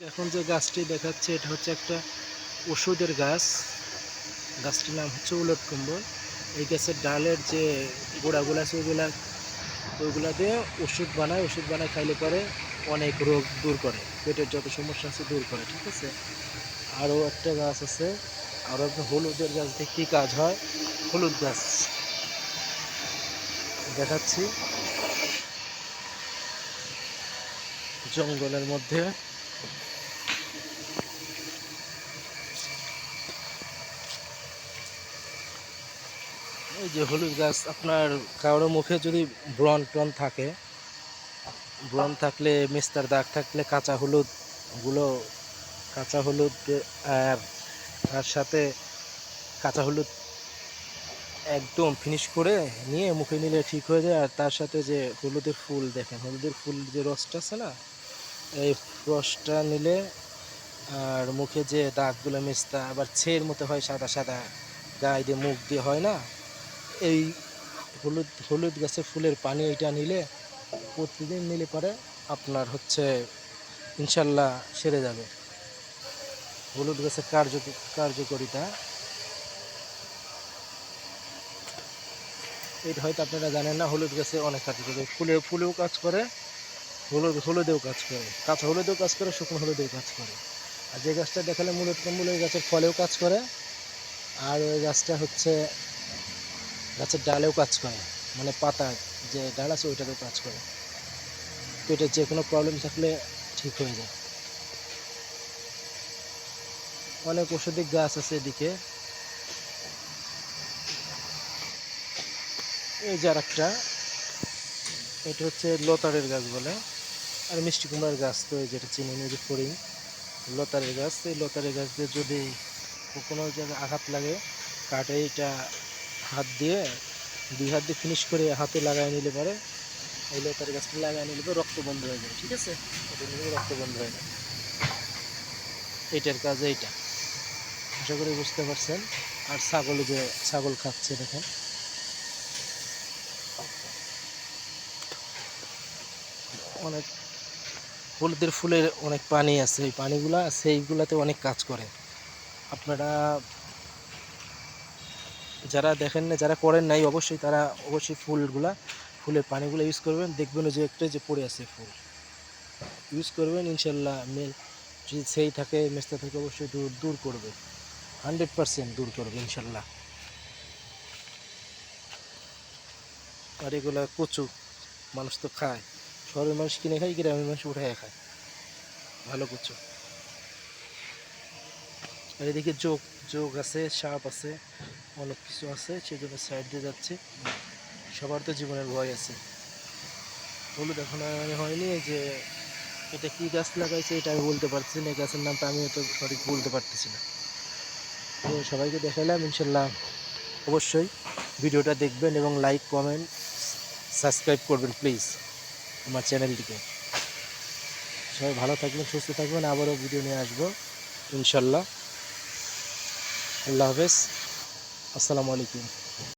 এখন যে গাছটি দেখাচ্ছে এটা হচ্ছে একটা ওষুধের গাছ। গাছটির নাম হচ্ছে উলট কুমড়ো। এই গাছের ডালের যে গোড়াগুলো আছে ওইগুলা দিয়ে ওষুধ বানায় খাইলে পরে অনেক রোগ দূর করে, পেটের যত সমস্যা আছে দূর করে। ঠিক আছে, আরও একটা গাছ আছে, আরও একটা হলুদের গাছ দিয়ে কী কাজ হয়, হলুদ গাছ দেখাচ্ছি জঙ্গলের মধ্যে। এই যে হলুদ গাছ, আপনার কারোর মুখে যদি ব্রণ টন থাকে, ব্রণ থাকলে, মেস্তার দাগ থাকলে কাঁচা হলুদ আর তার সাথে কাঁচা হলুদ একদম ফিনিশ করে নিয়ে মুখে নিলে ঠিক হয়ে যায়। আর তার সাথে যে হলুদের ফুল দেখেন, হলুদের ফুল যে রসটা আছে না, এই রসটা নিলে আর মুখে যে দাগগুলো, মেস্তা আবার ছের মতো হয় সাদা সাদা, গায়ে দিয়ে মুখ দিয়ে হয় না, এই হলুদ গাছের ফুলের পানি এটা নিলে, প্রতিদিন নিলে পরে আপনার হচ্ছে ইনশাল্লাহ সেরে যাবে। হলুদ গাছের কার্যকরিতা এটা হয়তো আপনারা জানেন না। হলুদ গাছে অনেক কার্যকরী, ফুলেও কাজ করে, হলুদেও কাজ করে, কাঁচা হলুদেও কাজ করে, শুকনো হলুদেও কাজ করে। আর যে গাছটা দেখালে মূলত কম্বল, ওই গাছের ফলেও কাজ করে, আর ওই গাছটা হচ্ছে গাছের ডালেও কাজ করে, মানে পাতা যে ডাল আছে ওইটাতেও কাজ করে। পেটের যে কোনো প্রবলেম থাকলে ঠিক হয়ে যায়। অনেক ওষুধি গাছ আছে এদিকে। এই যে আরেকটা, এটা হচ্ছে লতারের গাছ বলে, আর মিষ্টি কুমড়ার গাছ তো এই যেটা চিনি যে ফড়িং, লতারের গাছ। এই লতারের গাছ দিয়ে যদি কোনো জায়গায় আঘাত লাগে, কাটে এটা দুই হাত দিয়ে ফিনিশ করে হাতে লাগাই নিলে পরে, এই লতারের গাছটা লাগাই নিলে পরে রক্ত বন্ধ হয়ে যায়। ঠিক আছে, এটা নিলে রক্ত বন্ধ হয়ে যায়। এইটার কাজ এইটা, আশা করি বুঝতে পারছেন। আর ছাগল খাচ্ছে দেখেন, অনেক হলুদের ফুলের অনেক পানি আছে, এই পানিগুলা সেইগুলাতে অনেক কাজ করে। আপনারা যারা দেখেন না, যারা করেন নাই, তারা অবশ্যই ফুলের পানিগুলো ইউজ করবেন। দেখবেন যে একটা যে পড়ে আছে ফুল, ইউজ করবেন ইনশাল্লাহ। যদি সেই থাকে, মেস্তা থাকে, অবশ্যই দূর করবে, 100% দূর করবে ইনশাল্লাহ। আর এগুলা কচু মানুষ তো খায়, শহরের মানুষ কিনে খায়, গ্রামের মানুষ উঠায় খায় ভালো কচু। আর এদিকে যোগ আছে, সাপ আছে, অনেক কিছু আছে, সেজন্য সাইড দিয়ে যাচ্ছে। সবার তো জীবনের ভয় আছে। হলুদ এখন হয়নি যে এটা কি গাছ লাগাইছে এটা আমি বলতে পারছি না, এই গাছের নামটা আমিও তো সঠিক বলতে পারতেছি না। তো সবাইকে দেখাইলাম ইনশাল্লাহ। অবশ্যই ভিডিওটা দেখবেন এবং লাইক, কমেন্ট, সাবস্ক্রাইব করবেন প্লিজ আমার চ্যানেলটিকে। সবাই ভালো থাকবেন, সুস্থ থাকবেন, আবারও ভিডিও নিয়ে আসবো ইনশাল্লাহ। আল্লাহ হাফেজ, আসসালামু আলাইকুম।